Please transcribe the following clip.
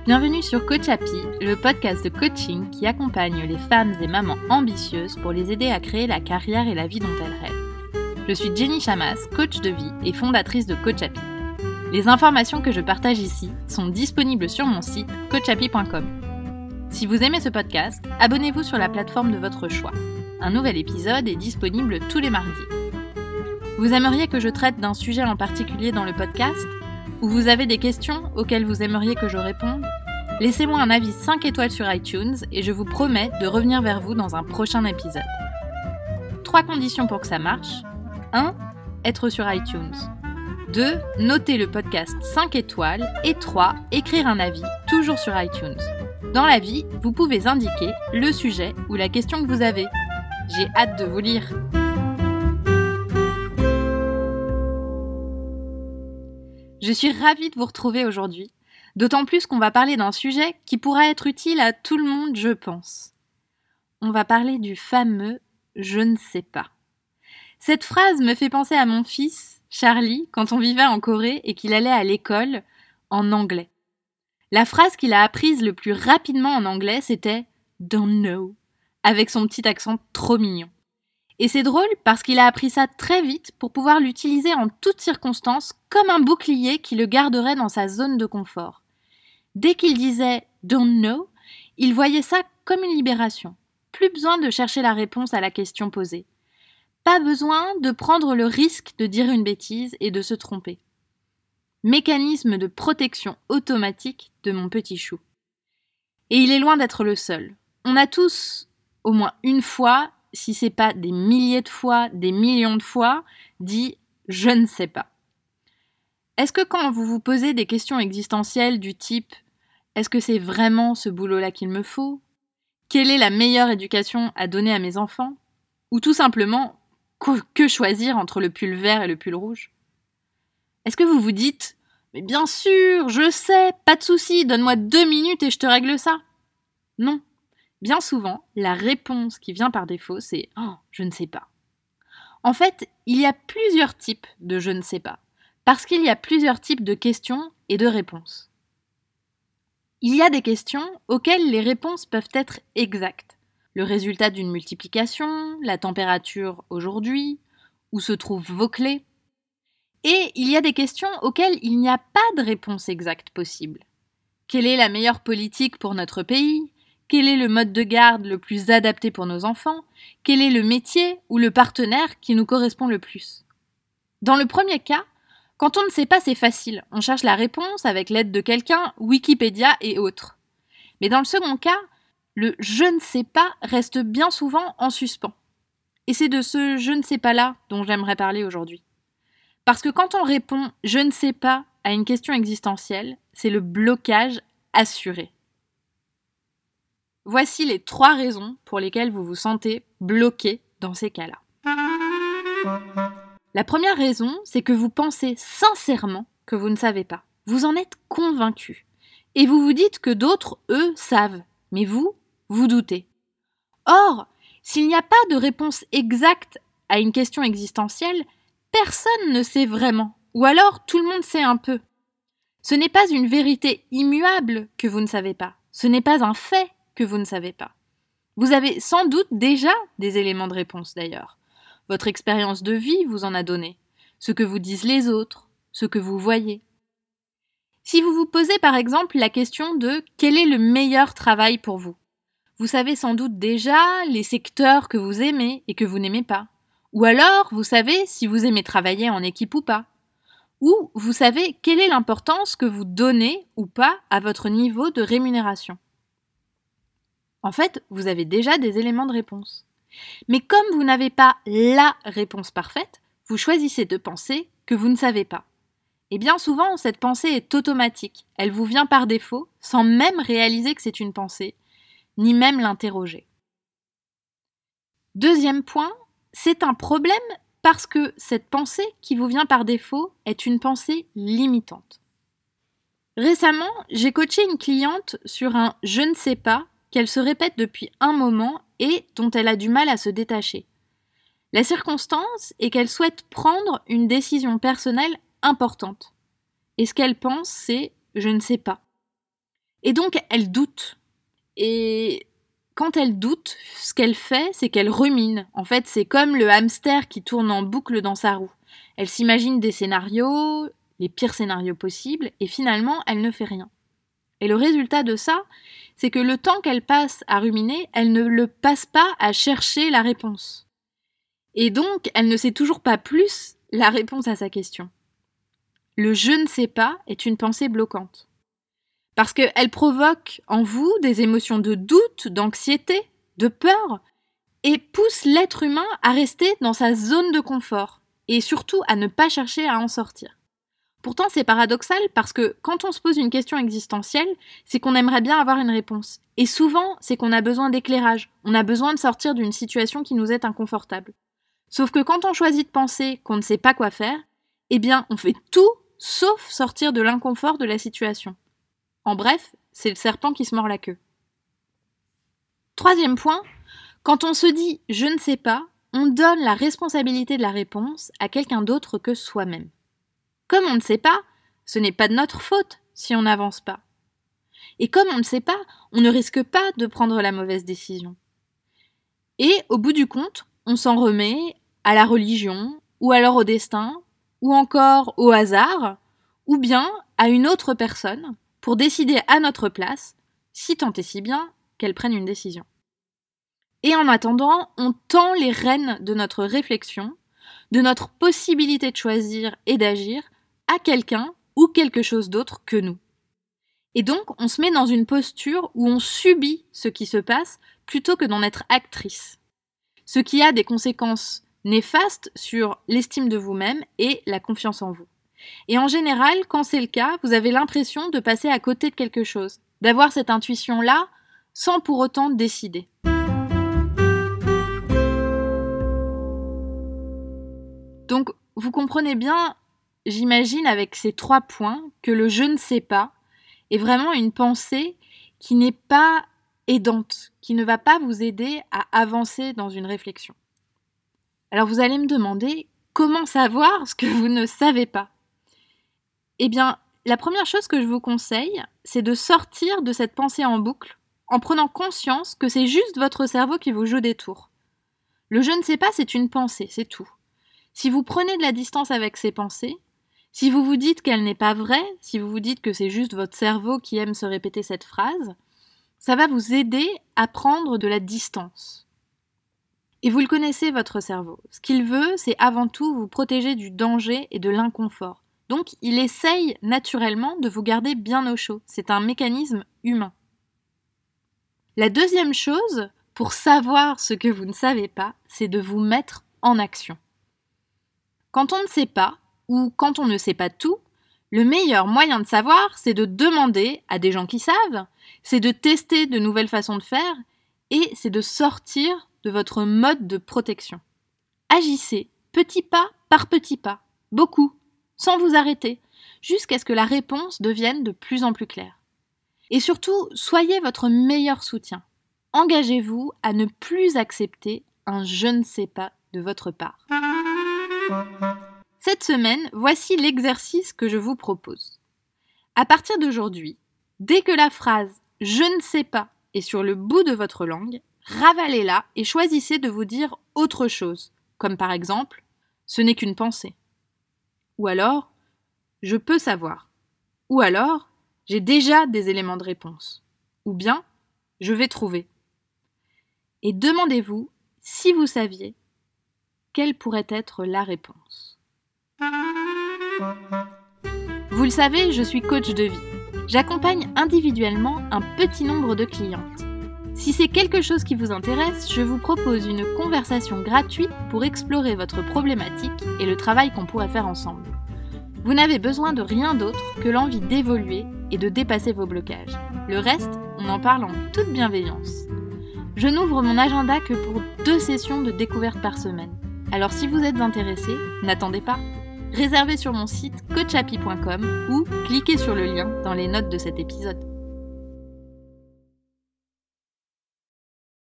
Bienvenue sur Coach Happy, le podcast de coaching qui accompagne les femmes et mamans ambitieuses pour les aider à créer la carrière et la vie dont elles rêvent. Je suis Jenny Chamas, coach de vie et fondatrice de Coach Happy. Les informations que je partage ici sont disponibles sur mon site coachhappy.com. Si vous aimez ce podcast, abonnez-vous sur la plateforme de votre choix. Un nouvel épisode est disponible tous les mardis. Vous aimeriez que je traite d'un sujet en particulier dans le podcast ? Ou vous avez des questions auxquelles vous aimeriez que je réponde ? Laissez-moi un avis 5 étoiles sur iTunes et je vous promets de revenir vers vous dans un prochain épisode. 3 conditions pour que ça marche. 1. Être sur iTunes. 2. Noter le podcast 5 étoiles. Et 3. Écrire un avis, toujours sur iTunes. Dans l'avis, vous pouvez indiquer le sujet ou la question que vous avez. J'ai hâte de vous lire. Je suis ravie de vous retrouver aujourd'hui, d'autant plus qu'on va parler d'un sujet qui pourra être utile à tout le monde, je pense. On va parler du fameux « je ne sais pas ». Cette phrase me fait penser à mon fils, Charlie, quand on vivait en Corée et qu'il allait à l'école en anglais. La phrase qu'il a apprise le plus rapidement en anglais, c'était « don't know », avec son petit accent trop mignon. Et c'est drôle parce qu'il a appris ça très vite pour pouvoir l'utiliser en toutes circonstances comme un bouclier qui le garderait dans sa zone de confort. Dès qu'il disait « don't know », il voyait ça comme une libération. Plus besoin de chercher la réponse à la question posée. Pas besoin de prendre le risque de dire une bêtise et de se tromper. Mécanisme de protection automatique de mon petit chou. Et il est loin d'être le seul. On a tous, au moins une fois, si c'est pas des milliers de fois, des millions de fois, dit « je ne sais pas ». Est-ce que quand vous vous posez des questions existentielles du type « est-ce que c'est vraiment ce boulot-là qu'il me faut ? Quelle est la meilleure éducation à donner à mes enfants ? Ou tout simplement « que choisir entre le pull vert et le pull rouge ?» Est-ce que vous vous dites « mais bien sûr, je sais, pas de souci, donne-moi 2 minutes et je te règle ça ?» Non. Bien souvent, la réponse qui vient par défaut, c'est « oh, je ne sais pas ». En fait, il y a plusieurs types de « je ne sais pas », parce qu'il y a plusieurs types de questions et de réponses. Il y a des questions auxquelles les réponses peuvent être exactes. Le résultat d'une multiplication, la température aujourd'hui, où se trouvent vos clés. Et il y a des questions auxquelles il n'y a pas de réponse exacte possible. Quelle est la meilleure politique pour notre pays ? Quel est le mode de garde le plus adapté pour nos enfants ? Quel est le métier ou le partenaire qui nous correspond le plus ? Dans le premier cas, quand on ne sait pas, c'est facile. On cherche la réponse avec l'aide de quelqu'un, Wikipédia et autres. Mais dans le second cas, le « je ne sais pas » reste bien souvent en suspens. Et c'est de ce « je ne sais pas » là dont j'aimerais parler aujourd'hui. Parce que quand on répond « je ne sais pas » à une question existentielle, c'est le blocage assuré. Voici les 3 raisons pour lesquelles vous vous sentez bloqué dans ces cas-là. La première raison, c'est que vous pensez sincèrement que vous ne savez pas. Vous en êtes convaincu. Et vous vous dites que d'autres, eux, savent. Mais vous, vous doutez. Or, s'il n'y a pas de réponse exacte à une question existentielle, personne ne sait vraiment. Ou alors, tout le monde sait un peu. Ce n'est pas une vérité immuable que vous ne savez pas. Ce n'est pas un fait que vous ne savez pas. Vous avez sans doute déjà des éléments de réponse d'ailleurs. Votre expérience de vie vous en a donné, ce que vous disent les autres, ce que vous voyez. Si vous vous posez par exemple la question de quel est le meilleur travail pour vous, vous savez sans doute déjà les secteurs que vous aimez et que vous n'aimez pas. Ou alors vous savez si vous aimez travailler en équipe ou pas. Ou vous savez quelle est l'importance que vous donnez ou pas à votre niveau de rémunération. En fait, vous avez déjà des éléments de réponse. Mais comme vous n'avez pas la réponse parfaite, vous choisissez de penser que vous ne savez pas. Et bien souvent, cette pensée est automatique. Elle vous vient par défaut, sans même réaliser que c'est une pensée, ni même l'interroger. Deuxième point, c'est un problème parce que cette pensée qui vous vient par défaut est une pensée limitante. Récemment, j'ai coaché une cliente sur un « je ne sais pas » qu'elle se répète depuis un moment et dont elle a du mal à se détacher. La circonstance est qu'elle souhaite prendre une décision personnelle importante. Et ce qu'elle pense, c'est je ne sais pas. Et donc, elle doute. Et quand elle doute, ce qu'elle fait, c'est qu'elle rumine. En fait, c'est comme le hamster qui tourne en boucle dans sa roue. Elle s'imagine des scénarios, les pires scénarios possibles, et finalement, elle ne fait rien. Et le résultat de ça, c'est que le temps qu'elle passe à ruminer, elle ne le passe pas à chercher la réponse. Et donc, elle ne sait toujours pas plus la réponse à sa question. Le « je ne sais pas » est une pensée bloquante. Parce qu'elle provoque en vous des émotions de doute, d'anxiété, de peur, et pousse l'être humain à rester dans sa zone de confort, et surtout à ne pas chercher à en sortir. Pourtant, c'est paradoxal parce que quand on se pose une question existentielle, c'est qu'on aimerait bien avoir une réponse. Et souvent, c'est qu'on a besoin d'éclairage, on a besoin de sortir d'une situation qui nous est inconfortable. Sauf que quand on choisit de penser qu'on ne sait pas quoi faire, eh bien, on fait tout sauf sortir de l'inconfort de la situation. En bref, c'est le serpent qui se mord la queue. Troisième point, quand on se dit « je ne sais pas », on donne la responsabilité de la réponse à quelqu'un d'autre que soi-même. Comme on ne sait pas, ce n'est pas de notre faute si on n'avance pas. Et comme on ne sait pas, on ne risque pas de prendre la mauvaise décision. Et au bout du compte, on s'en remet à la religion, ou alors au destin, ou encore au hasard, ou bien à une autre personne pour décider à notre place, si tant et si bien qu'elle prenne une décision. Et en attendant, on tend les rênes de notre réflexion, de notre possibilité de choisir et d'agir à quelqu'un ou quelque chose d'autre que nous. Et donc, on se met dans une posture où on subit ce qui se passe plutôt que d'en être actrice. Ce qui a des conséquences néfastes sur l'estime de vous-même et la confiance en vous. Et en général, quand c'est le cas, vous avez l'impression de passer à côté de quelque chose, d'avoir cette intuition-là sans pour autant décider. Donc, vous comprenez bien, j'imagine avec ces 3 points, que le « je ne sais pas » est vraiment une pensée qui n'est pas aidante, qui ne va pas vous aider à avancer dans une réflexion. Alors vous allez me demander, comment savoir ce que vous ne savez pas ? Eh bien, la première chose que je vous conseille, c'est de sortir de cette pensée en boucle en prenant conscience que c'est juste votre cerveau qui vous joue des tours. Le « je ne sais pas », c'est une pensée, c'est tout. Si vous prenez de la distance avec ces pensées, si vous vous dites qu'elle n'est pas vraie, si vous vous dites que c'est juste votre cerveau qui aime se répéter cette phrase, ça va vous aider à prendre de la distance. Et vous le connaissez, votre cerveau. Ce qu'il veut, c'est avant tout vous protéger du danger et de l'inconfort. Donc, il essaye naturellement de vous garder bien au chaud. C'est un mécanisme humain. La deuxième chose, pour savoir ce que vous ne savez pas, c'est de vous mettre en action. Quand on ne sait pas, ou quand on ne sait pas tout, le meilleur moyen de savoir, c'est de demander à des gens qui savent, c'est de tester de nouvelles façons de faire, et c'est de sortir de votre mode de protection. Agissez, petit pas par petit pas, beaucoup, sans vous arrêter, jusqu'à ce que la réponse devienne de plus en plus claire. Et surtout, soyez votre meilleur soutien. Engagez-vous à ne plus accepter un « je ne sais pas » de votre part. Cette semaine, voici l'exercice que je vous propose. À partir d'aujourd'hui, dès que la phrase « je ne sais pas » est sur le bout de votre langue, ravalez-la et choisissez de vous dire autre chose, comme par exemple « ce n'est qu'une pensée » ou alors « je peux savoir » ou alors « j'ai déjà des éléments de réponse » ou bien « je vais trouver ». Et demandez-vous, si vous saviez, quelle pourrait être la réponse. Vous le savez, je suis coach de vie. J'accompagne individuellement un petit nombre de clientes. Si c'est quelque chose qui vous intéresse, je vous propose une conversation gratuite pour explorer votre problématique et le travail qu'on pourrait faire ensemble. Vous n'avez besoin de rien d'autre que l'envie d'évoluer et de dépasser vos blocages. Le reste, on en parle en toute bienveillance. Je n'ouvre mon agenda que pour 2 sessions de découverte par semaine. Alors si vous êtes intéressé, n'attendez pas. Réservez sur mon site coachhappy.com ou cliquez sur le lien dans les notes de cet épisode.